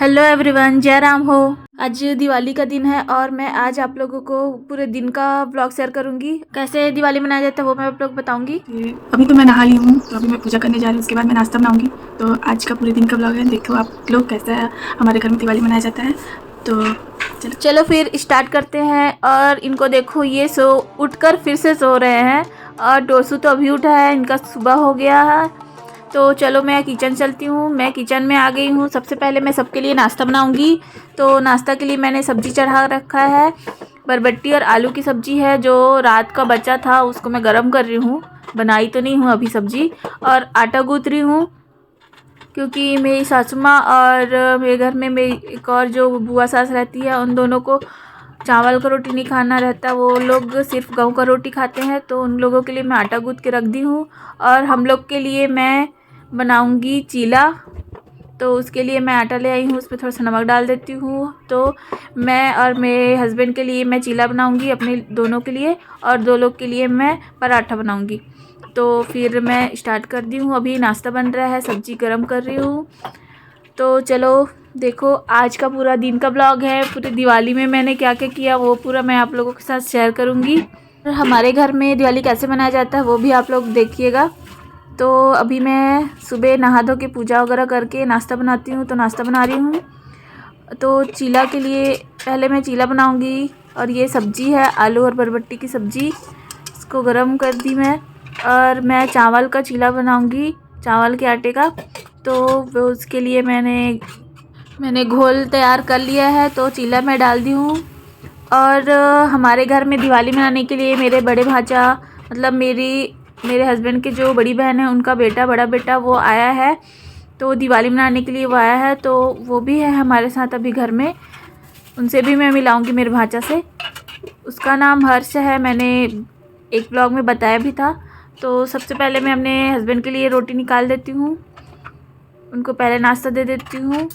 Hello everyone, जय राम हो। आज दिवाली का दिन है और मैं आज आप लोगों को पूरे दिन का ब्लॉग शेयर करूंगी। कैसे दिवाली मनाया जाता है वो मैं आप लोग बताऊंगी। अभी तो मैं नहा ली हूँ, तो अभी मैं पूजा करने जा रही हूँ। उसके बाद मैं नाश्ता बनाऊंगी। तो आज का पूरे दिन का ब्लॉग है, देखो आप लोग कैसा हमारे घर में दिवाली मनाया जाता है। तो चलो फिर स्टार्ट करते हैं। और इनको देखो, ये उठकर फिर से सो रहे हैं और टोसू तो अभी उठा है, इनका सुबह हो गया है। तो चलो मैं किचन चलती हूँ। मैं किचन में आ गई हूँ। सबसे पहले मैं सबके लिए नाश्ता बनाऊंगी। तो नाश्ता के लिए मैंने सब्जी चढ़ा रखा है। बरबट्टी और आलू की सब्जी है, जो रात का बचा था उसको मैं गरम कर रही हूँ। बनाई तो नहीं हूँ अभी सब्जी। और आटा गूँथ रही हूँ, क्योंकि मेरी सासू माँ और मेरे घर में मेरी एक और जो बुआ सास रहती है, उन दोनों को चावल का रोटी नहीं खाना रहता। वो लोग सिर्फ गेहूं का रोटी खाते हैं। तो उन लोगों के लिए मैं आटा गूँथ के रख दी हूँ। और हम लोग के लिए मैं बनाऊंगी चीला। तो उसके लिए मैं आटा ले आई हूँ, उसमें थोड़ा सा नमक डाल देती हूँ। तो मैं और मेरे हस्बैंड के लिए मैं चीला बनाऊंगी, अपने दोनों के लिए, और 2 लोग के लिए मैं पराठा बनाऊंगी। तो फिर मैं स्टार्ट कर दी हूँ। अभी नाश्ता बन रहा है, सब्जी गरम कर रही हूँ। तो चलो देखो, आज का पूरा दिन का ब्लॉग है। पूरी दिवाली में मैंने क्या क्या किया वो पूरा मैं आप लोगों के साथ शेयर करूँगी। हमारे घर में दिवाली कैसे मनाया जाता है वो भी आप लोग देखिएगा। तो अभी मैं सुबह नहा धो के पूजा वगैरह करके नाश्ता बनाती हूँ। तो नाश्ता बना रही हूँ। तो चीला के लिए पहले मैं चीला बनाऊँगी। और ये सब्ज़ी है, आलू और बरबट्टी की सब्ज़ी, इसको गरम कर दी मैं। और मैं चावल का चीला बनाऊँगी, चावल के आटे का। तो वो उसके लिए मैंने घोल तैयार कर लिया है। तो चीला मैं डाल दी हूँ। और हमारे घर में दिवाली मनाने के लिए मेरे बड़े भाचा, मतलब मेरे हस्बैंड के जो बड़ी बहन है, उनका बेटा, बड़ा बेटा, वो आया है। तो दिवाली मनाने के लिए वो आया है। तो वो भी है हमारे साथ अभी घर में। उनसे भी मैं मिलाऊंगी, मेरे भाचा से। उसका नाम हर्ष है, मैंने एक ब्लॉग में बताया भी था। तो सबसे पहले मैं अपने हस्बैंड के लिए रोटी निकाल देती हूँ, उनको पहले नाश्ता दे देती हूँ।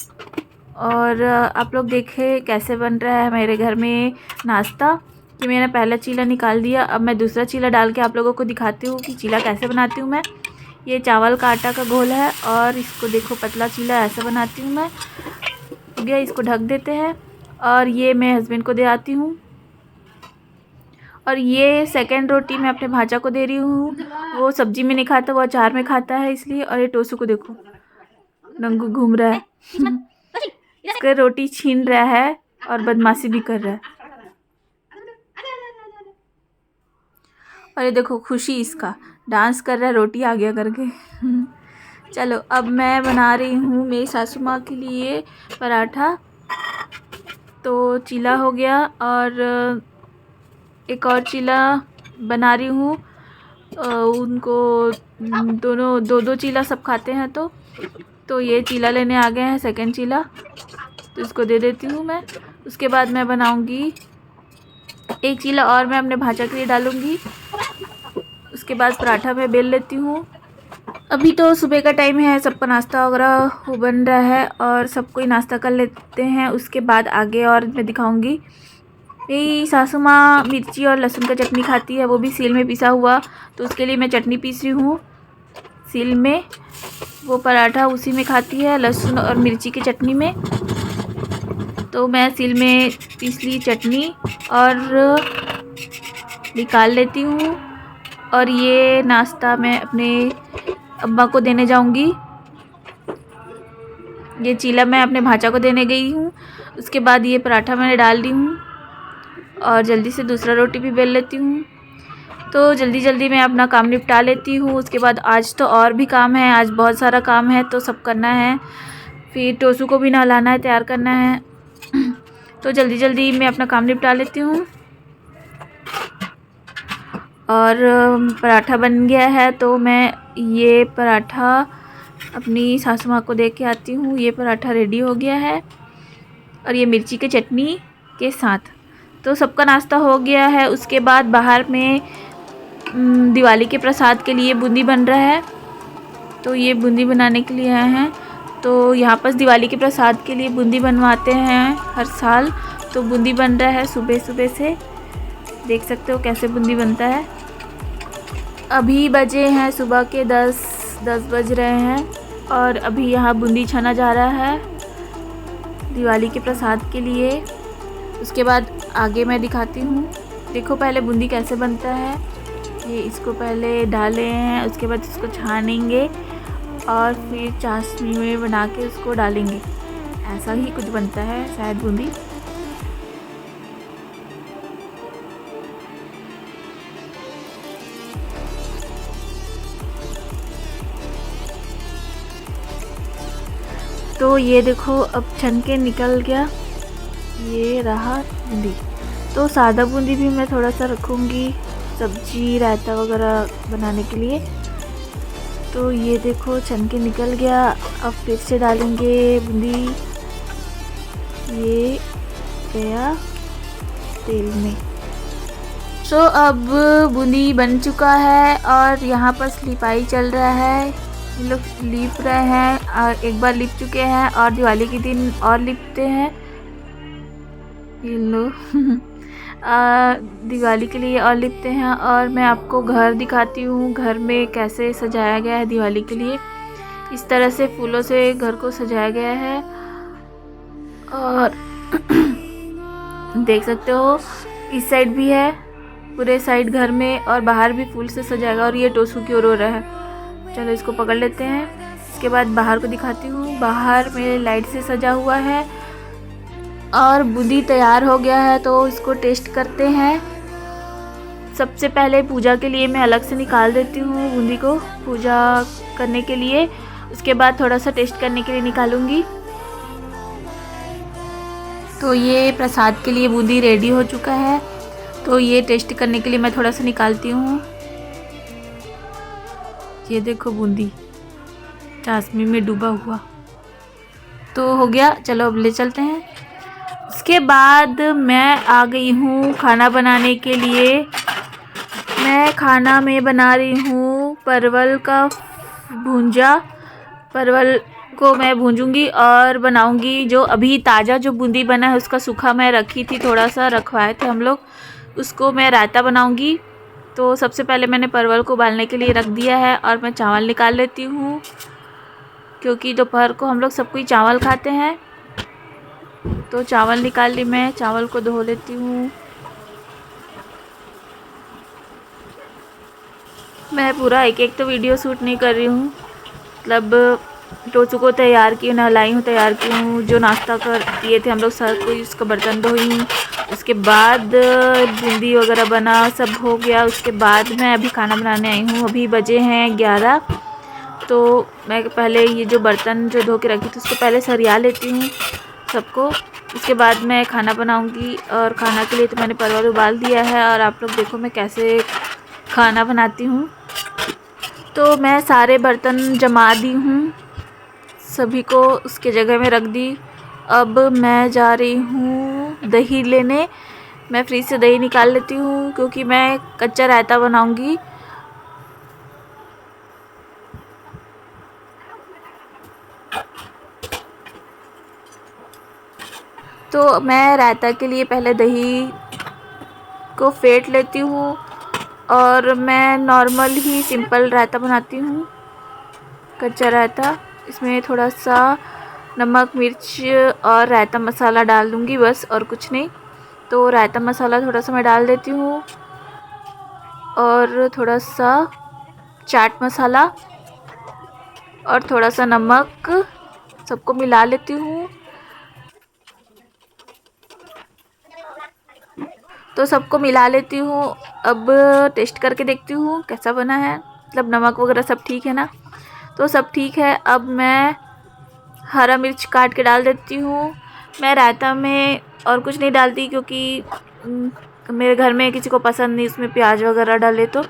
और आप लोग देखें कैसे बन रहा है मेरे घर में नाश्ता, कि मैंने पहला चीला निकाल दिया। अब मैं दूसरा चीला डाल के आप लोगों को दिखाती हूँ कि चीला कैसे बनाती हूँ मैं। ये चावल का आटा का घोल है और इसको देखो, पतला चीला ऐसा बनाती हूँ मैं। हो गया, इसको ढक देते हैं। और ये मैं हस्बैंड को दे आती हूँ। और ये सेकंड रोटी मैं अपने भाजा को दे रही हूँ। वो सब्जी में नहीं खाता, वो अचार में खाता है, इसलिए। और ये टोसू को देखो, नंगू घूम रहा है इसका रोटी छीन रहा है और बदमाशी भी कर रहा है। और ये देखो, खुशी इसका डांस कर रहा है रोटी आ गया करके चलो अब मैं बना रही हूँ मेरी सासू माँ के लिए पराठा। तो चीला हो गया और एक और चीला बना रही हूँ। उनको दोनों दो दो चीला सब खाते हैं। तो ये चीला लेने आ गए हैं, सेकंड चीला। तो इसको दे देती हूँ मैं। उसके बाद मैं बनाऊँगी एक चीला और मैं अपने भाजा के लिए डालूँगी। उसके बाद पराठा मैं बेल लेती हूँ। अभी तो सुबह का टाइम है, सबका नाश्ता वगैरह वो बन रहा है और सब कोई नाश्ता कर लेते हैं। उसके बाद आगे और मैं दिखाऊंगी। मेरी सासू माँ मिर्ची और लहसुन का चटनी खाती है, वो भी सील में पिसा हुआ। तो उसके लिए मैं चटनी पीस रही हूँ सील में। वो पराठा उसी में खाती है, लहसुन और मिर्ची की चटनी में। तो मैं सील में पीस ली चटनी और निकाल लेती हूँ। और ये नाश्ता मैं अपने अम्मा को देने जाऊंगी। ये चीला मैं अपने भाचा को देने गई हूँ। उसके बाद ये पराठा मैंने डाल दी हूँ और जल्दी से दूसरा रोटी भी बेल लेती हूँ। तो जल्दी जल्दी मैं अपना काम निपटा लेती हूँ। उसके बाद आज तो और भी काम है, आज बहुत सारा काम है, तो सब करना है। फिर टोसू को भी नहलाना है, तैयार करना है तो जल्दी जल्दी मैं अपना काम निपटा लेती हूँ। और पराठा बन गया है, तो मैं ये पराठा अपनी सासू माँ को दे के आती हूँ। ये पराठा रेडी हो गया है और ये मिर्ची की चटनी के साथ। तो सबका नाश्ता हो गया है। उसके बाद बाहर में दिवाली के प्रसाद के लिए बूंदी बन रहा है। तो ये बूंदी बनाने के लिए आए हैं। तो यहाँ पर दिवाली के प्रसाद के लिए बूंदी बनवाते हैं हर साल। तो बूंदी बन रहा है सुबह सुबह से, देख सकते हो कैसे बूंदी बनता है। अभी बजे हैं सुबह के 10 बज रहे हैं और अभी यहाँ बूंदी छाना जा रहा है। दिवाली के प्रसाद के लिए। उसके बाद आगे मैं दिखाती हूँ। देखो पहले बूंदी कैसे बनता है। ये इसको पहले डाले हैं, उसके बाद इसको छानेंगे और फिर चाशनी में बना के उसको डालेंगे। ऐसा ही कुछ बनता है शायद बूंदी। तो ये देखो अब छन के निकल गया, ये रहा बूंदी। तो सादा बूंदी भी मैं थोड़ा सा रखूँगी सब्जी रायता वगैरह बनाने के लिए। तो ये देखो छन के निकल गया। अब फिर से डालेंगे बूंदी। ये गया तेल में। तो अब बूंदी बन चुका है और यहाँ पर लिपाई चल रहा है। ये लोग लिप रहे हैं और एक बार लिप चुके हैं और दिवाली के दिन और लिपते हैं ये लोग। दिवाली के लिए और लिपते हैं। और मैं आपको घर दिखाती हूँ, घर में कैसे सजाया गया है दिवाली के लिए। इस तरह से फूलों से घर को सजाया गया है और देख सकते हो इस साइड भी है, पूरे साइड घर में, और बाहर भी फूल से सजाएगा। और ये टोसू की ओर हो रहा है। चलो इसको पकड़ लेते हैं। इसके बाद बाहर को दिखाती हूँ। बाहर में लाइट से सजा हुआ है और बूंदी तैयार हो गया है। तो इसको टेस्ट करते हैं। सबसे पहले पूजा के लिए मैं अलग से निकाल देती हूँ बूंदी को, पूजा करने के लिए। उसके बाद थोड़ा सा टेस्ट करने के लिए निकालूंगी। तो ये प्रसाद के लिए बूंदी रेडी हो चुका है। तो ये टेस्ट करने के लिए मैं थोड़ा सा निकालती हूँ। ये देखो बूंदी चाशनी में डूबा हुआ। तो हो गया, चलो अब ले चलते हैं। उसके बाद मैं आ गई हूँ खाना बनाने के लिए। मैं खाना में बना रही हूँ परवल का भूंजा। परवल को मैं भूंजूंगी और बनाऊंगी। जो अभी ताज़ा जो बूंदी बना है उसका सूखा मैं रखी थी, थोड़ा सा रखवाए थे हम लोग, उसको मैं रायता बनाऊंगी। तो सबसे पहले मैंने परवल को उबालने के लिए रख दिया है और मैं चावल निकाल लेती हूँ, क्योंकि दोपहर को हम लोग सब कोई चावल खाते हैं। तो चावल निकाल ली मैं, चावल को धो लेती हूँ। मैं पूरा एक एक तो वीडियो शूट नहीं कर रही हूँ, मतलब टोचू को तैयार की, नहलाई हूँ, तैयार की हूँ। जो नाश्ता कर किए थे हम लोग सब कोई, उसका बर्तन धोई हूँ। उसके बाद बूंदी वगैरह बना, सब हो गया। उसके बाद मैं अभी खाना बनाने आई हूँ। अभी बजे हैं 11। तो मैं पहले ये जो बर्तन जो धो के रखी थी उसको पहले सरिया लेती हूँ सबको। उसके बाद मैं खाना बनाऊँगी। और खाना के लिए तो मैंने परवल उबाल दिया है और आप लोग देखो मैं कैसे खाना बनाती हूँ। तो मैं सारे बर्तन जमा दी हूँ, सभी को उसके जगह में रख दी। अब मैं जा रही हूँ दही लेने। मैं फ्रिज से दही निकाल लेती हूँ क्योंकि मैं कच्चा रायता बनाऊँगी। तो मैं रायता के लिए पहले दही को फेंट लेती हूँ और मैं नॉर्मल ही सिंपल रायता बनाती हूँ, कच्चा रायता। इसमें थोड़ा सा नमक, मिर्च और रायता मसाला डाल दूँगी बस, और कुछ नहीं। तो रायता मसाला थोड़ा सा मैं डाल देती हूँ और थोड़ा सा चाट मसाला और थोड़ा सा नमक, सबको मिला लेती हूँ। तो सबको मिला लेती हूँ। अब टेस्ट करके देखती हूँ कैसा बना है, मतलब नमक वगैरह सब ठीक है ना। तो सब ठीक है। अब मैं हरा मिर्च काट के डाल देती हूँ। मैं रायता में और कुछ नहीं डालती क्योंकि मेरे घर में किसी को पसंद नहीं उसमें प्याज वगैरह डाले। तो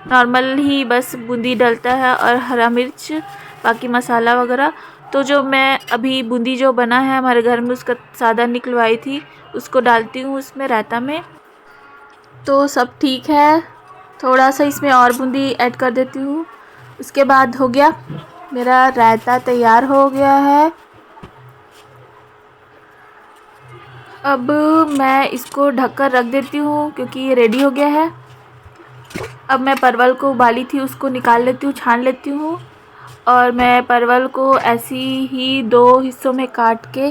नॉर्मल ही बस बूंदी डलता है और हरा मिर्च, बाकी मसाला वगैरह। तो जो मैं अभी बूंदी जो बना है हमारे घर में उसका सादा निकलवाई थी, उसको डालती हूँ उसमें रायता में। तो सब ठीक है। थोड़ा सा इसमें और बूंदी ऐड कर देती हूँ। उसके बाद हो गया, मेरा रायता तैयार हो गया है। अब मैं इसको ढककर रख देती हूँ क्योंकि ये रेडी हो गया है। अब मैं परवल को उबाली थी उसको निकाल लेती हूँ, छान लेती हूँ। और मैं परवल को ऐसी ही 2 हिस्सों में काट के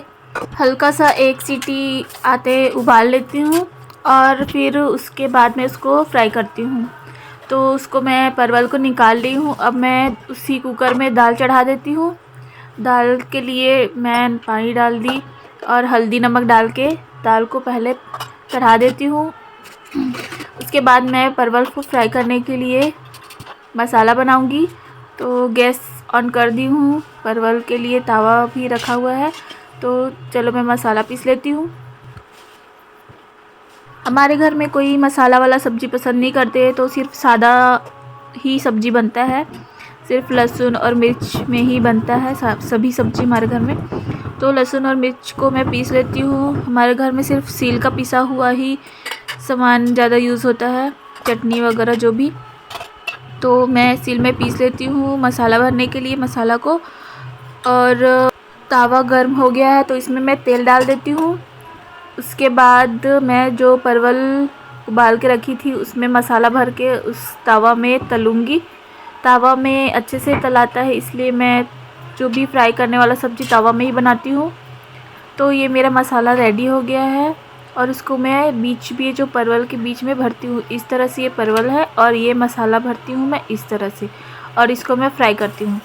हल्का सा एक सीटी आते उबाल लेती हूँ और फिर उसके बाद में उसको फ्राई करती हूँ। तो उसको मैं परवल को निकाल ली हूँ। अब मैं उसी कुकर में दाल चढ़ा देती हूँ। दाल के लिए मैं पानी डाल दी और हल्दी नमक डाल के दाल को पहले चढ़ा देती हूँ। उसके बाद मैं परवल को फ्राई करने के लिए मसाला बनाऊंगी। तो गैस ऑन कर दी हूँ। परवल के लिए तवा भी रखा हुआ है। तो चलो मैं मसाला पीस लेती हूँ। हमारे घर में कोई मसाला वाला सब्ज़ी पसंद नहीं करते, तो सिर्फ सादा ही सब्ज़ी बनता है। सिर्फ लहसुन और मिर्च में ही बनता है सभी सब्ज़ी हमारे घर में। तो लहसुन और मिर्च को मैं पीस लेती हूँ। हमारे घर में सिर्फ सील का पिसा हुआ ही सामान ज़्यादा यूज़ होता है, चटनी वगैरह जो भी। तो मैं सील में पीस लेती हूँ मसाला भरने के लिए मसाला को। और तवा गर्म हो गया है तो इसमें मैं तेल डाल देती हूँ। उसके बाद मैं जो परवल उबाल के रखी थी उसमें मसाला भर के उस तवा में तलूँगी। तवा में अच्छे से तलाता है, इसलिए मैं जो भी फ्राई करने वाला सब्ज़ी तवा में ही बनाती हूँ। तो ये मेरा मसाला रेडी हो गया है और इसको मैं बीच में जो परवल के बीच में भरती हूँ। इस तरह से ये परवल है और ये मसाला भरती हूँ मैं इस तरह से, और इसको मैं फ्राई करती हूँ।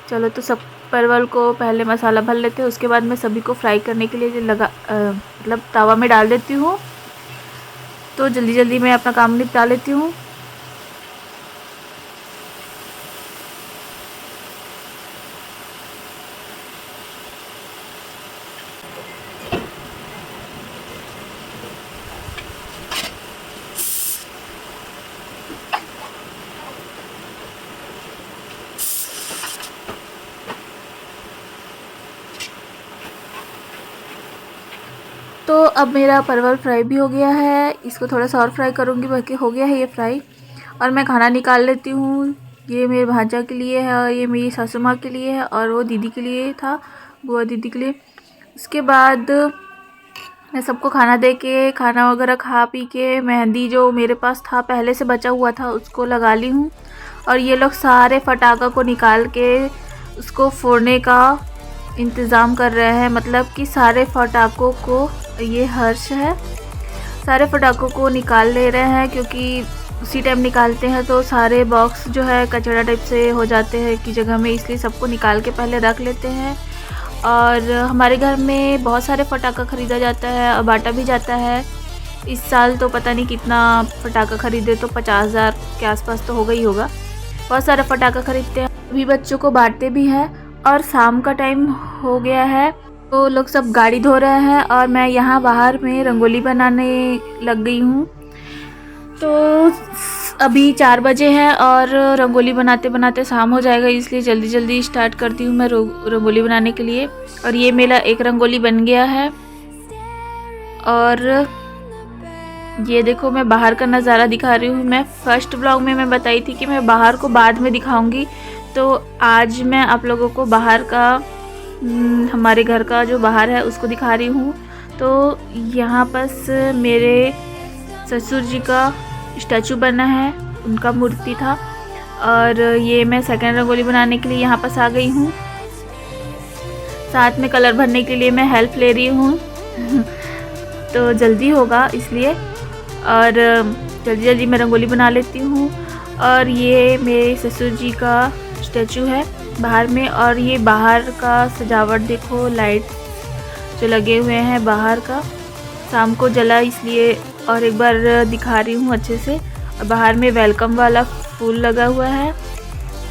चलो तो सब परवल को पहले मसाला भर लेते हैं, उसके बाद मैं सभी को फ्राई करने के लिए मतलब तवा में डाल देती हूँ। तो जल्दी जल्दी मैं अपना काम निपटा लेती हूँ। तो अब मेरा परवल फ्राई भी हो गया है। इसको थोड़ा सा और फ्राई करूँगी, बाकी हो गया है ये फ्राई। और मैं खाना निकाल लेती हूँ। ये मेरे भांजा के लिए है और ये मेरी सासू माँ के लिए है और वो दीदी के लिए था, बुआ दीदी के लिए। उसके बाद मैं सबको खाना दे के खाना वगैरह खा पी के मेहंदी जो मेरे पास था पहले से बचा हुआ था उसको लगा ली हूँ। और ये लोग सारे फटाखा को निकाल के उसको फोड़ने का इंतज़ाम कर रहे हैं। मतलब कि सारे फटाकों को, ये हर्ष है, सारे फटाकों को निकाल ले रहे हैं, क्योंकि उसी टाइम निकालते हैं तो सारे बॉक्स जो है कचरा टाइप से हो जाते हैं की जगह में, इसलिए सबको निकाल के पहले रख लेते हैं। और हमारे घर में बहुत सारे फटाका ख़रीदा जाता है और बांटा भी जाता है। इस साल तो पता नहीं कितना फटाका ख़रीदे, तो 50,000 के आसपास तो हो गई होगा। बहुत सारा फटाका ख़रीदते हैं, अभी बच्चों को बांटते भी हैं। और शाम का टाइम हो गया है तो लोग सब गाड़ी धो रहे हैं और मैं यहाँ बाहर में रंगोली बनाने लग गई हूँ। तो अभी 4 बजे हैं और रंगोली बनाते बनाते शाम हो जाएगा, इसलिए जल्दी जल्दी स्टार्ट करती हूँ मैं रंगोली बनाने के लिए। और ये मेरा एक रंगोली बन गया है। और ये देखो मैं बाहर का नज़ारा दिखा रही हूँ। मैं फर्स्ट ब्लॉग में मैं बताई थी कि मैं बाहर को बाद में दिखाऊंगी, तो आज मैं आप लोगों को बाहर का, हमारे घर का जो बाहर है उसको दिखा रही हूँ। तो यहाँ पास मेरे ससुर जी का स्टैचू बना है, उनका मूर्ति था। और ये मैं सेकंड रंगोली बनाने के लिए यहाँ पास आ गई हूँ। साथ में कलर भरने के लिए मैं हेल्प ले रही हूँ तो जल्दी होगा इसलिए। और जल्दी जल्दी मैं रंगोली बना लेती हूँ। और ये मेरे ससुर जी का स्टैचू है बाहर में। और ये बाहर का सजावट देखो, लाइट जो लगे हुए हैं बाहर का, शाम को जला इसलिए और एक बार दिखा रही हूँ अच्छे से। और बाहर में वेलकम वाला फूल लगा हुआ है।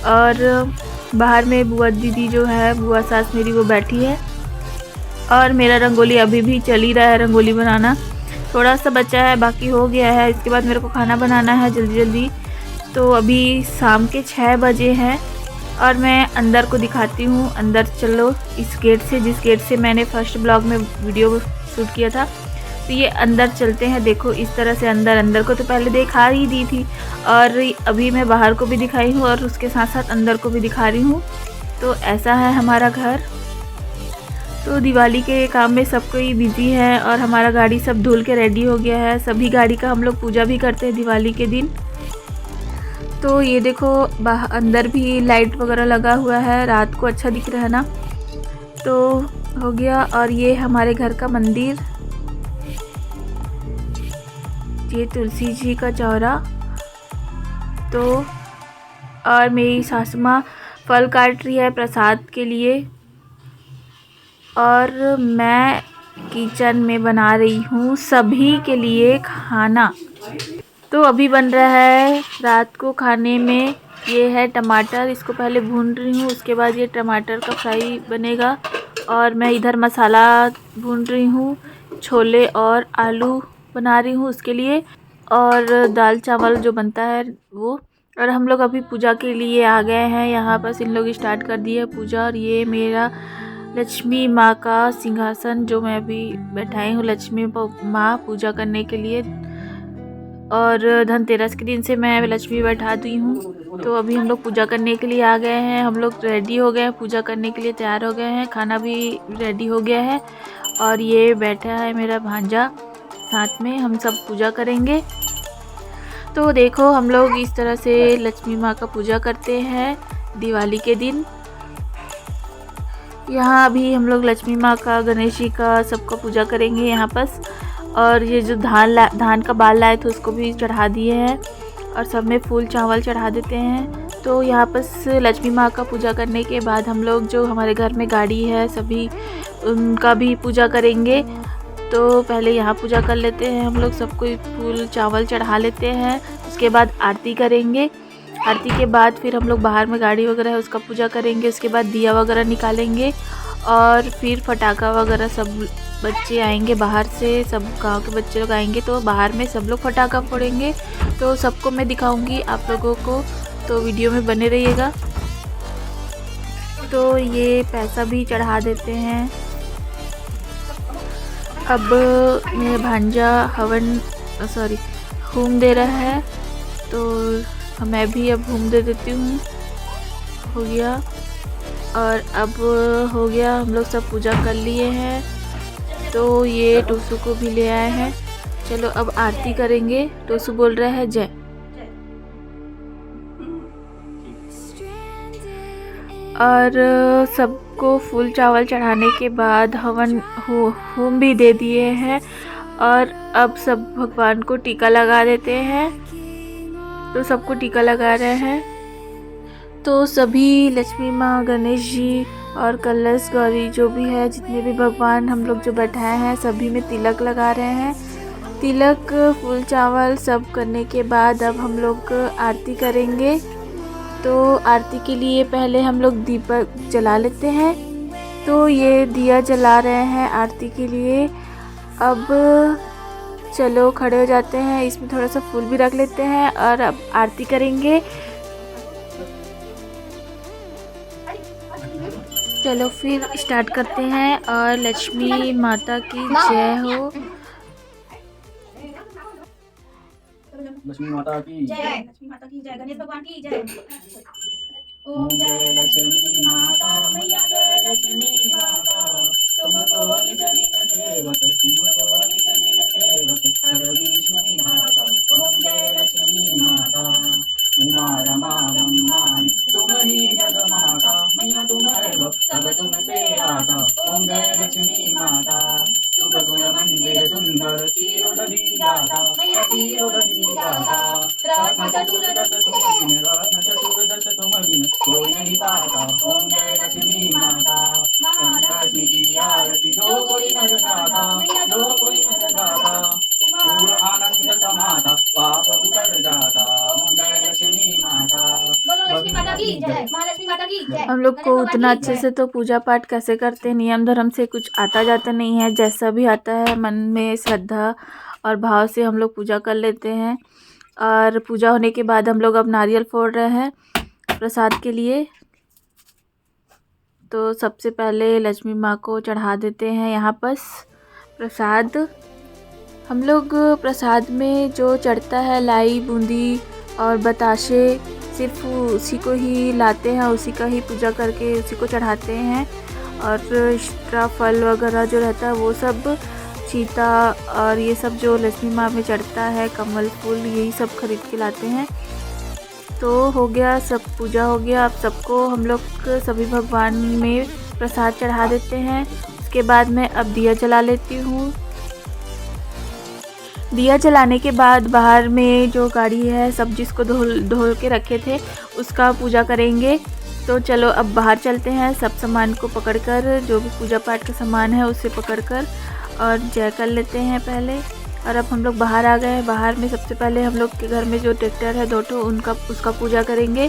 और बाहर में बुआ दीदी जो है, बुआ सास मेरी, वो बैठी है। और मेरा रंगोली अभी भी चल ही रहा है, रंगोली बनाना थोड़ा सा बचा है, बाकी हो गया है। इसके बाद मेरे को खाना बनाना है जल्दी जल्दी। तो अभी शाम के 6 बजे हैं और मैं अंदर को दिखाती हूँ। अंदर चलो, इस गेट से, जिस गेट से मैंने फर्स्ट ब्लॉग में वीडियो शूट किया था, तो ये अंदर चलते हैं। देखो इस तरह से अंदर को तो पहले दिखा ही दी थी और अभी मैं बाहर को भी दिखाई हूँ और उसके साथ साथ अंदर को भी दिखा रही हूँ। तो ऐसा है हमारा घर। तो दिवाली के काम में सब कोई बिजी है और हमारा गाड़ी सब धुल के रेडी हो गया है। सभी गाड़ी का हम लोग पूजा भी करते हैं दिवाली के दिन। तो ये देखो अंदर भी लाइट वगैरह लगा हुआ है, रात को अच्छा दिख रहा है ना। तो हो गया। और ये हमारे घर का मंदिर, ये तुलसी जी का चौरा। तो और मेरी सासू माँ फल काट रही है प्रसाद के लिए, और मैं किचन में बना रही हूँ सभी के लिए खाना। तो अभी बन रहा है रात को खाने में, ये है टमाटर, इसको पहले भून रही हूँ, उसके बाद ये टमाटर का फ्राई बनेगा। और मैं इधर मसाला भून रही हूँ, छोले और आलू बना रही हूँ उसके लिए, और दाल चावल जो बनता है वो। और हम लोग अभी पूजा के लिए आ गए हैं, यहाँ बस इन लोग स्टार्ट कर दिए पूजा। और ये मेरा लक्ष्मी माँ का सिंहासन जो मैं अभी बैठाई हूँ लक्ष्मी माँ पूजा करने के लिए। और धनतेरस के दिन से मैं लक्ष्मी बैठा दी हूँ। तो अभी हम लोग पूजा करने के लिए आ गए हैं, हम लोग रेडी हो गए हैं, पूजा करने के लिए तैयार हो गए हैं, खाना भी रेडी हो गया है। और ये बैठा है मेरा भांजा, साथ में हम सब पूजा करेंगे। तो देखो हम लोग इस तरह से लक्ष्मी माँ का पूजा करते हैं दिवाली के दिन। यहाँ अभी हम लोग लक्ष्मी माँ का, गणेश जी का, सबका पूजा करेंगे यहाँ पास। और ये जो धान का बाल लाए थे उसको भी चढ़ा दिए हैं, और सब में फूल चावल चढ़ा देते हैं। तो यहाँ पास लक्ष्मी माँ का पूजा करने के बाद हम लोग जो हमारे घर में गाड़ी है सभी उनका भी पूजा करेंगे। तो पहले यहाँ पूजा कर लेते हैं हम लोग, सबको फूल चावल चढ़ा लेते हैं, उसके बाद आरती करेंगे। आरती के बाद फिर हम लोग बाहर में गाड़ी वगैरह है उसका पूजा करेंगे, उसके बाद दिया वगैरह निकालेंगे, और फिर पटाखा वगैरह सब बच्चे आएंगे बाहर से, सब गांव के बच्चे लोग आएंगे, तो बाहर में सब लोग पटाखा फोड़ेंगे। तो सबको मैं दिखाऊंगी आप लोगों को, तो वीडियो में बने रहिएगा। तो ये पैसा भी चढ़ा देते हैं। अब मेरा भांजा होम दे रहा है, तो मैं भी अब होम दे देती हूँ। हो गया, और अब हो गया, हम लोग सब पूजा कर लिए हैं। तो ये टूसू को भी ले आए हैं। चलो अब आरती करेंगे। टूसू बोल रहा है जय। और सबको फूल चावल चढ़ाने के बाद होम भी दे दिए हैं, और अब सब भगवान को टीका लगा देते हैं। तो सबको टीका लगा रहे हैं। तो सभी लक्ष्मी माँ, गणेश जी और कलश गौरी जो भी है, जितने भी भगवान हम लोग जो बैठाए हैं सभी में तिलक लगा रहे हैं। तिलक, फूल चावल सब करने के बाद अब हम लोग आरती करेंगे। तो आरती के लिए पहले हम लोग दीपक जला लेते हैं। तो ये दिया जला रहे हैं आरती के लिए। अब चलो खड़े हो जाते हैं, इसमें थोड़ा सा फूल भी रख लेते हैं, और अब आरती करेंगे। चलो फिर स्टार्ट करते हैं। और लक्ष्मी माता की जय हो। लक्ष्मी माता की जय। लक्ष्मी माता की जय। गणेश भगवान की जय। ओम जय लक्ष्मी माता मैया, जय लक्ष्मी माता, तुमको निज दिन सेवक, तुमको निज दिन सेवक, हर विष्णु विधाता। ओम जय लक्ष्मी माता, उमा रमा ब्रह्माणी तुम ही जग माता, मैया तुम है सब तुमसे आता। ओम जय लक्ष्मी माता, शुभ गुण मंदिर सुंदर, चिरोदधि जाता, मैया चिरोदधि जाता। रत्न चतुर्दश तुम बिन, रत्न चतुर्दश तुम बिन कोई नहीं पाता। ओम जय लक्ष्मी माता, महालक्ष्मी की आरती जो कोई नर गाता, जो कोई नर गाता, पूर्ण आनंद समाता, पाप उतर जाता। ओम जय लक्ष्मी माता। बोलो लक्ष्मी माता की जय, महालक्ष्मी माता की जय। हम लोग को उतना अच्छे से तो पूजा पाठ कैसे करते हैं, नियम धर्म से कुछ आता जाता नहीं है, जैसा भी आता है मन में श्रद्धा और भाव से हम लोग पूजा कर लेते हैं। और पूजा होने के बाद हम लोग अब नारियल फोड़ रहे हैं प्रसाद के लिए। तो सबसे पहले लक्ष्मी माँ को चढ़ा देते हैं यहाँ पर प्रसाद। हम लोग प्रसाद में जो चढ़ता है लाई, बूंदी और बताशे, सिर्फ उसी को ही लाते हैं, उसी का ही पूजा करके उसी को चढ़ाते हैं। और एक्स्ट्रा फल वगैरह जो रहता है वो सब, चीता और ये सब जो लक्ष्मी माँ में चढ़ता है, कमल फूल, यही सब खरीद के लाते हैं। तो हो गया, सब पूजा हो गया। अब सबको हम लोग सभी भगवान में प्रसाद चढ़ा देते हैं। उसके बाद मैं अब दिया जला लेती हूँ। दिया जलाने के बाद बाहर में जो गाड़ी है सब जिसको धो के रखे थे उसका पूजा करेंगे। तो चलो अब बाहर चलते हैं, सब सामान को पकड़कर, जो भी पूजा पाठ का सामान है उसे पकड़कर और जय कर लेते हैं पहले। और अब हम लोग बाहर आ गए हैं। बाहर में सबसे पहले हम लोग के घर में जो ट्रैक्टर है 2 ठो उसका पूजा करेंगे।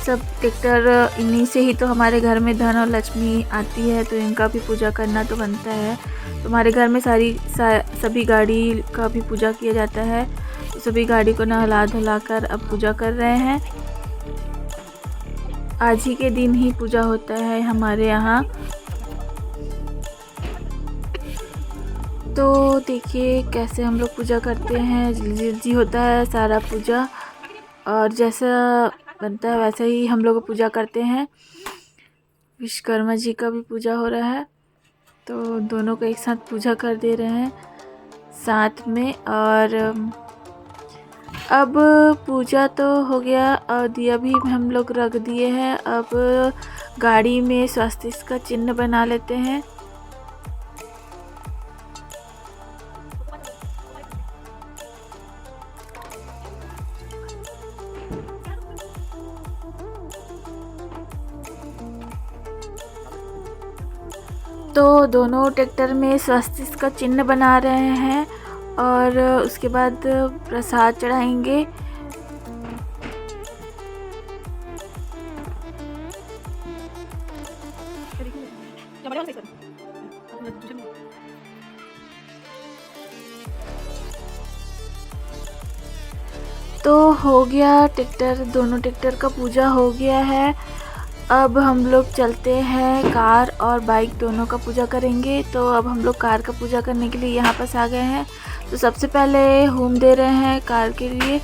सब ट्रैक्टर इन्हीं से ही तो हमारे घर में धन और लक्ष्मी आती है, तो इनका भी पूजा करना तो बनता है। तो हमारे घर में सभी गाड़ी का भी पूजा किया जाता है। तो सभी गाड़ी को नहला धुला कर अब पूजा कर रहे हैं। आज ही के दिन ही पूजा होता है हमारे यहाँ। तो देखिए कैसे हम लोग पूजा करते हैं, जल्दी होता है सारा पूजा और जैसा बनता है वैसे ही हम लोग पूजा करते हैं। विश्वकर्मा जी का भी पूजा हो रहा है, तो दोनों को एक साथ पूजा कर दे रहे हैं साथ में। और अब पूजा तो हो गया और दिया भी हम लोग रख दिए हैं। अब गाड़ी में स्वास्तिक का चिन्ह बना लेते हैं। तो दोनों ट्रैक्टर में स्वास्तिक का चिन्ह बना रहे हैं और उसके बाद प्रसाद चढ़ाएंगे। तो हो गया दोनों ट्रैक्टर का पूजा हो गया है। अब हम लोग चलते हैं, कार और बाइक दोनों का पूजा करेंगे। तो अब हम लोग कार का पूजा करने के लिए यहाँ पास आ गए हैं। तो सबसे पहले होम दे रहे हैं कार के लिए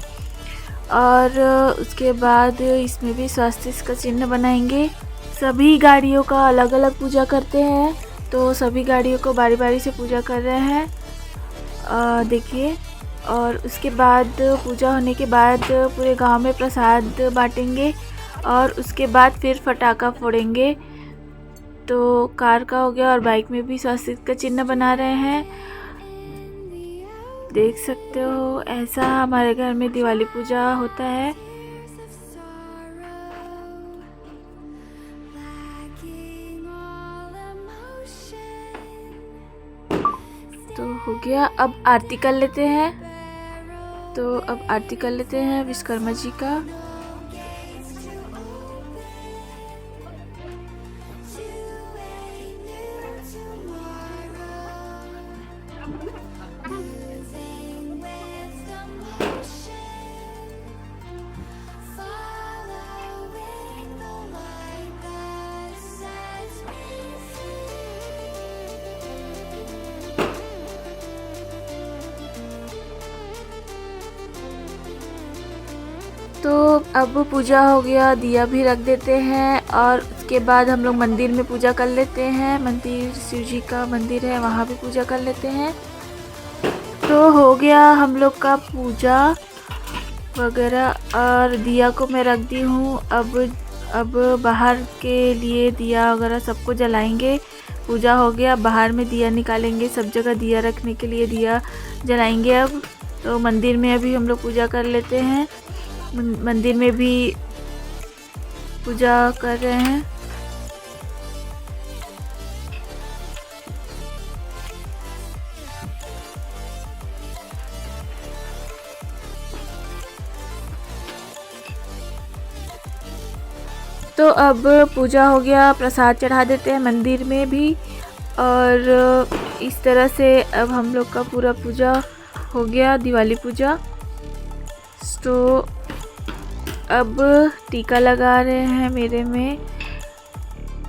और उसके बाद इसमें भी स्वास्तिक का चिन्ह बनाएंगे। सभी गाड़ियों का अलग अलग पूजा करते हैं, तो सभी गाड़ियों को बारी बारी से पूजा कर रहे हैं देखिए। और उसके बाद पूजा होने के बाद पूरे गांव में प्रसाद बांटेंगे और उसके बाद फिर पटाखा फोड़ेंगे। तो कार का हो गया और बाइक में भी स्वास्तिक का चिन्ह बना रहे हैं। देख सकते हो ऐसा हमारे घर में दिवाली पूजा होता है। तो हो गया, अब आरती कर लेते हैं। तो अब आरती कर लेते हैं विश्वकर्मा जी का। तो अब पूजा हो गया, दिया भी रख देते हैं और उसके बाद हम लोग मंदिर में पूजा कर लेते हैं। मंदिर शिव जी का मंदिर है, वहाँ भी पूजा कर लेते हैं। तो हो गया हम लोग का पूजा वगैरह और दिया को मैं रख दी हूँ। अब बाहर के लिए दिया वगैरह सबको जलाएंगे। पूजा हो गया, बाहर में दिया निकालेंगे, सब जगह दिया रखने के लिए दिया जलाएंगे। अब तो मंदिर में अभी हम लोग पूजा कर लेते हैं। मंदिर में भी पूजा कर रहे हैं। तो अब पूजा हो गया, प्रसाद चढ़ा देते हैं मंदिर में भी। और इस तरह से अब हम लोग का पूरा पूजा हो गया, दिवाली पूजा। तो अब टीका लगा रहे हैं मेरे में।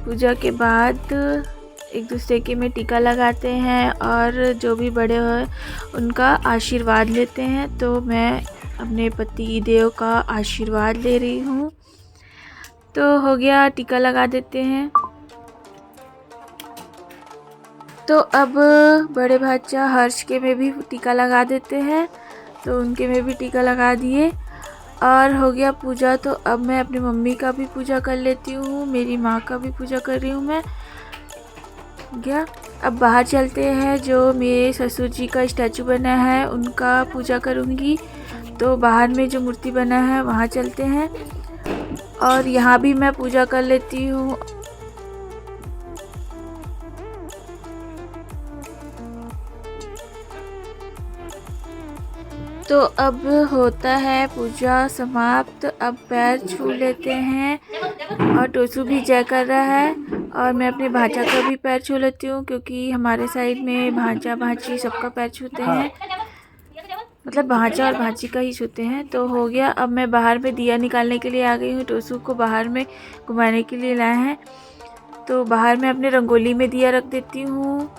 पूजा के बाद एक दूसरे के में टीका लगाते हैं और जो भी बड़े हो उनका आशीर्वाद लेते हैं। तो मैं अपने पति देव का आशीर्वाद ले रही हूँ। तो हो गया, टीका लगा देते हैं। तो अब बड़े भाचा हर्ष के में भी टीका लगा देते हैं। तो उनके में भी टीका लगा दिए और हो गया पूजा। तो अब मैं अपनी मम्मी का भी पूजा कर लेती हूँ, मेरी माँ का भी पूजा कर रही हूँ मैं। गया अब बाहर चलते हैं, जो मेरे ससुर जी का स्टैचू बना है उनका पूजा करूँगी। तो बाहर में जो मूर्ति बना है वहाँ चलते हैं और यहाँ भी मैं पूजा कर लेती हूँ। तो अब होता है पूजा समाप्त। अब पैर छू लेते हैं और टोसू भी जय कर रहा है और मैं अपने भांजा का भी पैर छू लेती हूँ, क्योंकि हमारे साइड में भांजा भांजी सबका पैर छूते हैं, मतलब भांजा और भांजी का ही छूते हैं। तो हो गया। अब मैं बाहर में दिया निकालने के लिए आ गई हूँ, टोसू को बाहर में घुमाने के लिए लाए हैं। तो बाहर में अपने रंगोली में दिया रख देती हूँ।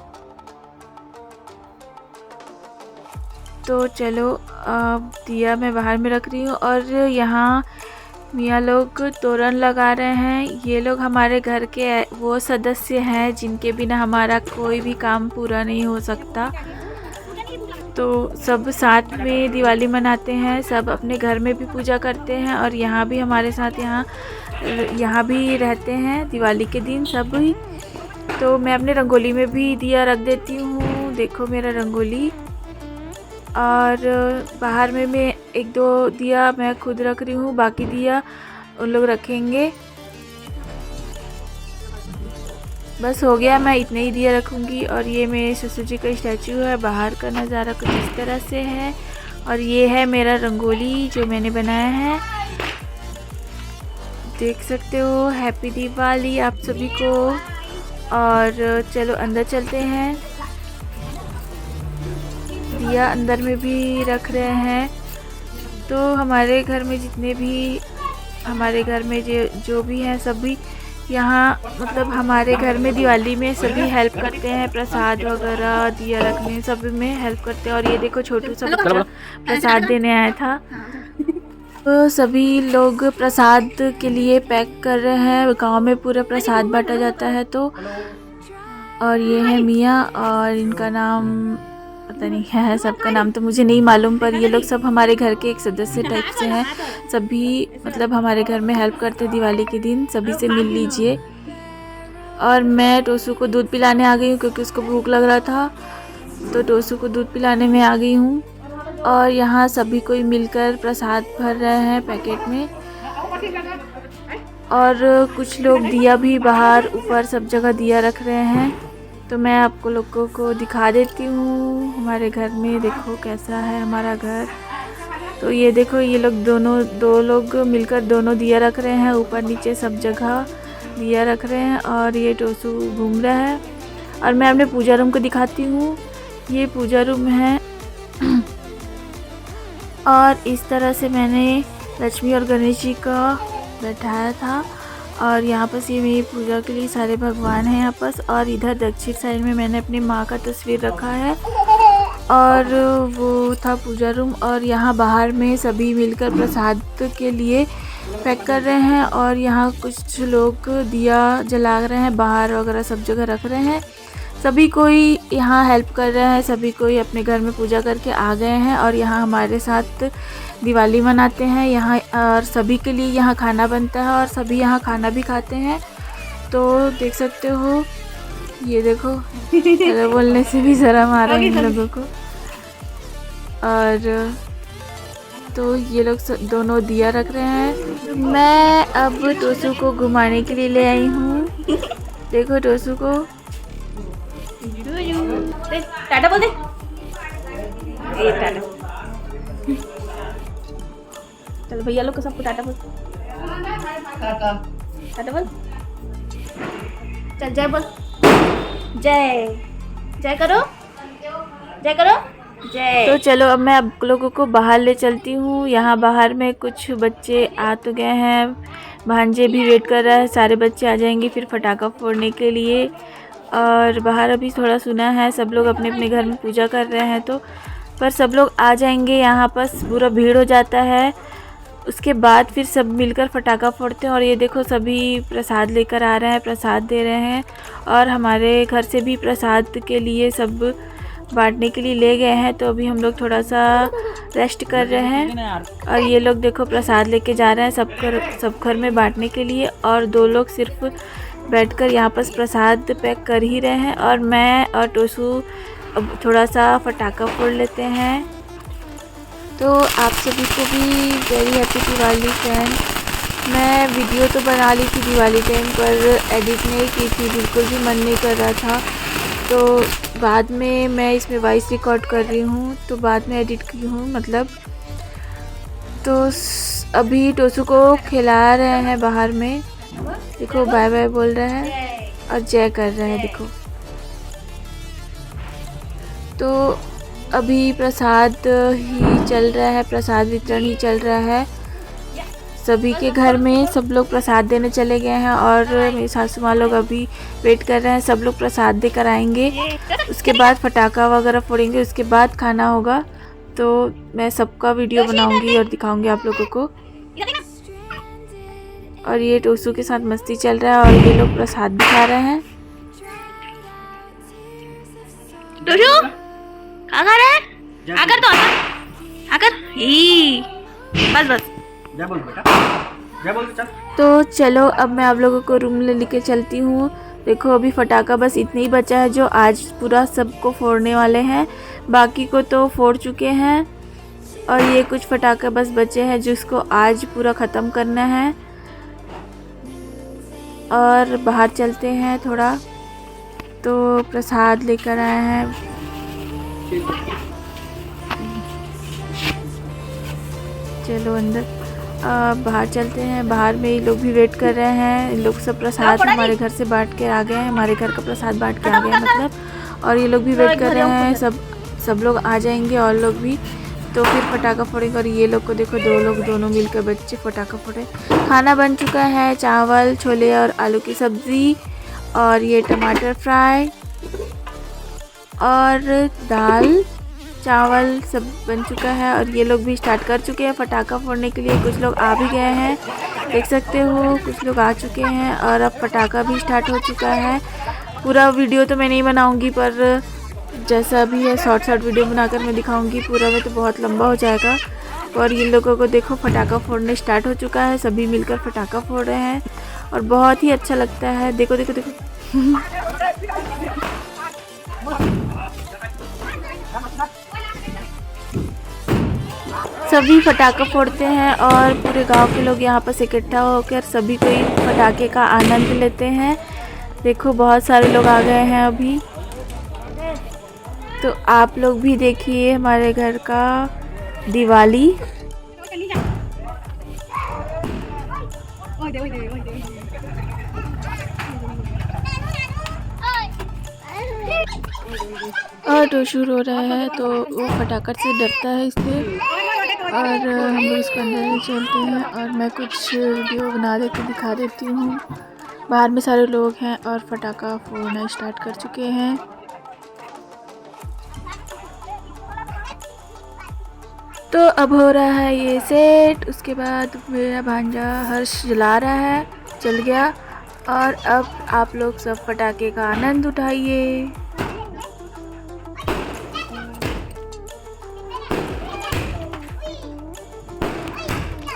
तो चलो अब दिया मैं बाहर में रख रही हूँ और यहाँ मियाँ लोग तोरण लगा रहे हैं। ये लोग हमारे घर के वो सदस्य हैं जिनके बिना हमारा कोई भी काम पूरा नहीं हो सकता। तो सब साथ में दिवाली मनाते हैं, सब अपने घर में भी पूजा करते हैं और यहाँ भी हमारे साथ यहाँ भी रहते हैं दिवाली के दिन सब ही। तो मैं अपने रंगोली में भी दिया रख देती हूँ। देखो मेरा रंगोली। और बाहर में मैं 1-2 दिया मैं खुद रख रही हूँ, बाकी दिया उन लोग रखेंगे। बस हो गया, मैं इतने ही दिया रखूँगी। और ये मेरे ससुर जी का स्टैचू है, बाहर का नज़ारा कुछ इस तरह से है। और ये है मेरा रंगोली जो मैंने बनाया है, देख सकते हो। हैप्पी दिवाली आप सभी को। और चलो अंदर चलते हैं। दिया अंदर में भी रख रहे हैं। तो हमारे घर में जितने भी हमारे घर में जो भी हैं सभी यहाँ, मतलब हमारे घर में दिवाली में सभी हेल्प करते हैं, प्रसाद वगैरह दिया रखने सब में हेल्प करते हैं। और ये देखो छोटू सा बच्चा प्रसाद देने आया था। तो सभी लोग प्रसाद के लिए पैक कर रहे हैं, गांव में पूरा प्रसाद बांटा जाता है। तो और ये है मियाँ और इनका नाम पता नहीं है, सबका नाम तो मुझे नहीं मालूम, पर ये लोग सब हमारे घर के एक सदस्य टाइप से हैं। सभी मतलब हमारे घर में हेल्प करते दिवाली के दिन, सभी से मिल लीजिए। और मैं टोसू को दूध पिलाने आ गई हूँ क्योंकि उसको भूख लग रहा था, तो टोसू को दूध पिलाने में आ गई हूँ। और यहाँ सभी कोई मिलकर प्रसाद भर रहे हैं पैकेट में। और कुछ लोग दिया भी बाहर ऊपर सब जगह दिया रख रहे हैं। तो मैं आपको लोगों को दिखा देती हूँ हमारे घर में। देखो कैसा है हमारा घर। तो ये देखो ये लोग दो लोग मिलकर दोनों दिया रख रहे हैं, ऊपर नीचे सब जगह दिया रख रहे हैं। और ये टोसू घूम रहा है। और मैं अपने पूजा रूम को दिखाती हूँ। ये पूजा रूम है। और इस तरह से मैंने लक्ष्मी और गणेश जी का बैठाया था। और यहाँ पर ये मेरी पूजा के लिए सारे भगवान हैं यहाँ पर। और इधर दक्षिण साइड में मैंने अपनी माँ का तस्वीर रखा है और वो था पूजा रूम। और यहाँ बाहर में सभी मिलकर प्रसाद के लिए पैक कर रहे हैं। और यहाँ कुछ लोग दिया जला रहे हैं, बाहर वगैरह सब जगह रख रहे हैं। सभी कोई यहाँ हेल्प कर रहे हैं, सभी कोई अपने घर में पूजा करके आ गए हैं और यहाँ हमारे साथ दिवाली मनाते हैं यहाँ। और सभी के लिए यहाँ खाना बनता है और सभी यहाँ खाना भी खाते हैं। तो देख सकते हो, ये देखो बोलने से भी शर्म आ रहा है इन लोगों को। और तो ये लोग दोनों दिया रख रहे हैं। मैं अब टोसू को घुमाने के लिए ले आई हूँ। देखो टोसू को, टाटा बोल दे। टाटा चल भैया लोग को सबको टाटा बोल। टाटा बोल। चल जय बोल। जय जय करो, जय करो, जय। तो चलो अब मैं आप लोगों को बाहर ले चलती हूँ। यहाँ बाहर में कुछ बच्चे आ तो गए हैं, भांजे भी वेट कर रहा है, सारे बच्चे आ जाएंगे फिर पटाखा फोड़ने के लिए। और बाहर अभी थोड़ा सुना है, सब लोग अपने अपने घर में पूजा कर रहे हैं। तो पर सब लोग आ जाएंगे, यहाँ पर पूरा भीड़ हो जाता है। उसके बाद फिर सब मिलकर पटाखा फोड़ते हैं। और ये देखो सभी प्रसाद लेकर आ रहे हैं, प्रसाद दे रहे हैं। और हमारे घर से भी प्रसाद के लिए सब बांटने के लिए ले गए हैं। तो अभी हम लोग थोड़ा सा रेस्ट कर रहे हैं। और ये लोग देखो प्रसाद लेके जा रहे हैं सब घर में बांटने के लिए। और 2 लोग सिर्फ बैठकर यहाँ पर प्रसाद पैक कर ही रहे हैं। और मैं और टोसू अब थोड़ा सा पटाखा फोड़ लेते हैं। तो आप सभी को भी वेरी हैप्पी दिवाली फ्रेंड। मैं वीडियो तो बना ली थी दिवाली टाइम पर, एडिट नहीं की थी, बिल्कुल भी मन नहीं कर रहा था। तो बाद में मैं इसमें वॉइस रिकॉर्ड कर रही हूँ, तो बाद में एडिट की हूँ मतलब। तो अभी टोसू को खिला रहे हैं बाहर में, देखो बाय बाय बोल रहे हैं और जय कर रहे हैं देखो। तो अभी प्रसाद ही चल रहा है, प्रसाद वितरण ही चल रहा है सभी के घर में। सब लोग प्रसाद देने चले गए हैं और मेरी सासू माँ लोग अभी वेट कर रहे हैं। सब लोग प्रसाद देकर आएंगे, उसके बाद पटाखा वगैरह फोड़ेंगे, उसके बाद खाना होगा। तो मैं सबका वीडियो बनाऊंगी और दिखाऊंगी आप लोगों को। और ये टोसू के साथ मस्ती चल रहा है और ये लोग प्रसाद दिखा रहे हैं। टोसू क्या खा रहा है? आकर तो आकर ही बस जय बोल बेटा, जय बोल चल। तो चलो अब मैं आप लोगों को रूम ले लेके चलती हूँ। देखो अभी पटाखा बस इतना ही बचा है जो आज पूरा सबको फोड़ने वाले हैं, बाकी को तो फोड़ चुके हैं। और ये कुछ पटाखे बस बचे हैं जिसको आज पूरा ख़त्म करना है। और बाहर चलते हैं थोड़ा, तो प्रसाद लेकर आए हैं। चलो अंदर बाहर चलते हैं। बाहर में ये लोग भी वेट कर रहे हैं। इन लोग सब प्रसाद हमारे घर से बांट के आ गए हैं, हमारे घर का प्रसाद बांट के आ गए हैं मतलब। और ये लोग भी वेट कर रहे हैं, सब लोग आ जाएंगे और लोग भी। तो फिर पटाखा फोड़ेंगे। और ये लोग को देखो 2 लोग दोनों मिलकर बच्चे पटाखा फोड़े। खाना बन चुका है, चावल छोले और आलू की सब्ज़ी, और ये टमाटर फ्राई और दाल चावल सब बन चुका है। और ये लोग भी स्टार्ट कर चुके हैं पटाखा फोड़ने के लिए। कुछ लोग आ भी गए हैं, देख सकते हो कुछ लोग आ चुके हैं। और अब पटाखा भी स्टार्ट हो चुका है। पूरा वीडियो तो मैं नहीं बनाऊंगी, पर जैसा भी है शॉर्ट वीडियो बनाकर मैं दिखाऊंगी। पूरा में तो बहुत लंबा हो जाएगा। और ये लोगों को देखो पटाखा फोड़ने स्टार्ट हो चुका है, सभी मिलकर पटाखा फोड़ रहे हैं और बहुत ही अच्छा लगता है। देखो देखो देखो सभी पटाखा फोड़ते हैं और पूरे गांव के लोग यहाँ पर इकट्ठा होकर सभी कोई पटाखे का आनंद लेते हैं। देखो बहुत सारे लोग आ गए हैं अभी। तो आप लोग भी देखिए हमारे घर का दिवाली। और टोसू रो रहा है तो वो फटाखट से डरता है इसलिए। और हम लोग इसको अंदर चलते हैं और मैं कुछ वीडियो बना देती दिखा देती हूँ। बाहर में सारे लोग हैं और पटाखा फोड़ना स्टार्ट कर चुके हैं। तो अब हो रहा है ये सेट। उसके बाद मेरा भांजा हर्ष जला रहा है, चल गया। और अब आप लोग सब पटाखे का आनंद उठाइए।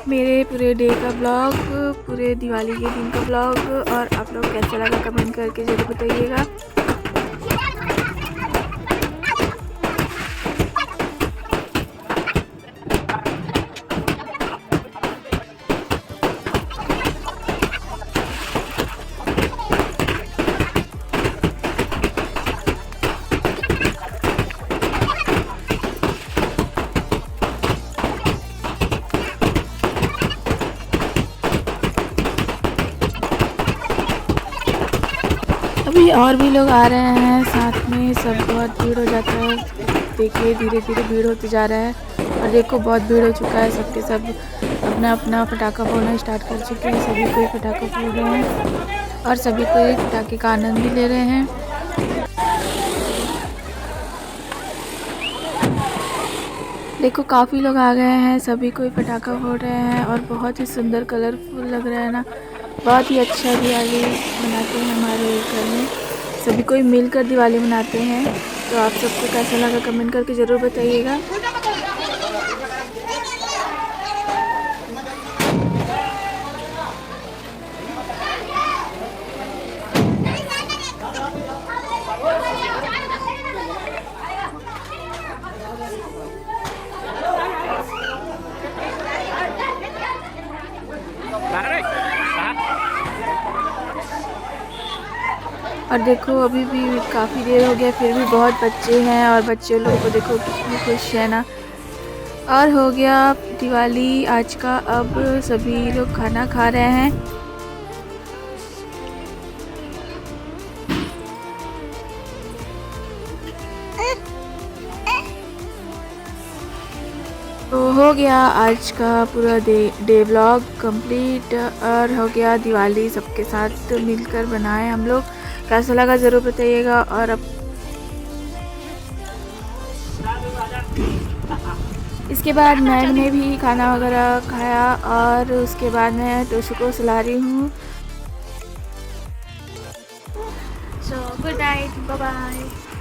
मेरे पूरे डे का ब्लॉग, पूरे दिवाली के दिन का ब्लॉग, और आप लोग कैसा लगा कमेंट करके ज़रूर बताइएगा। अभी और भी लोग आ रहे हैं साथ में, सब बहुत भीड़ हो जाता है। देखिए धीरे धीरे भीड़ होते जा रहा है। और देखो बहुत भीड़ हो चुका है, सबके सब अपना अपना पटाखा फोड़ना स्टार्ट कर चुके हैं। सभी कोई पटाखा फोड़ रहे हैं और सभी कोई पटाखे का आनंद भी ले रहे हैं। देखो काफ़ी लोग आ गए हैं, सभी कोई पटाखा फोड़ रहे हैं और बहुत ही सुंदर कलरफुल लग रहा है ना। बहुत ही अच्छा दिवाली मनाते हैं हमारे घर में, सभी कोई मिलकर दिवाली मनाते हैं। तो आप सबको कैसा लगा कमेंट करके ज़रूर बताइएगा। और देखो अभी भी काफ़ी देर हो गया, फिर भी बहुत बच्चे हैं और बच्चे लोगों को देखो कितनी खुश है ना। और हो गया दिवाली आज का, अब सभी लोग खाना खा रहे हैं। तो हो गया आज का पूरा डे व्लॉग कंप्लीट और हो गया दिवाली सबके साथ मिलकर बनाए हम लोग। कैसा लगा ज़रूर बताइएगा। और अब इसके बाद मैंने भी खाना वगैरह खाया और उसके बाद मैं टोशू को सुला रही हूँ। So good night, bye bye.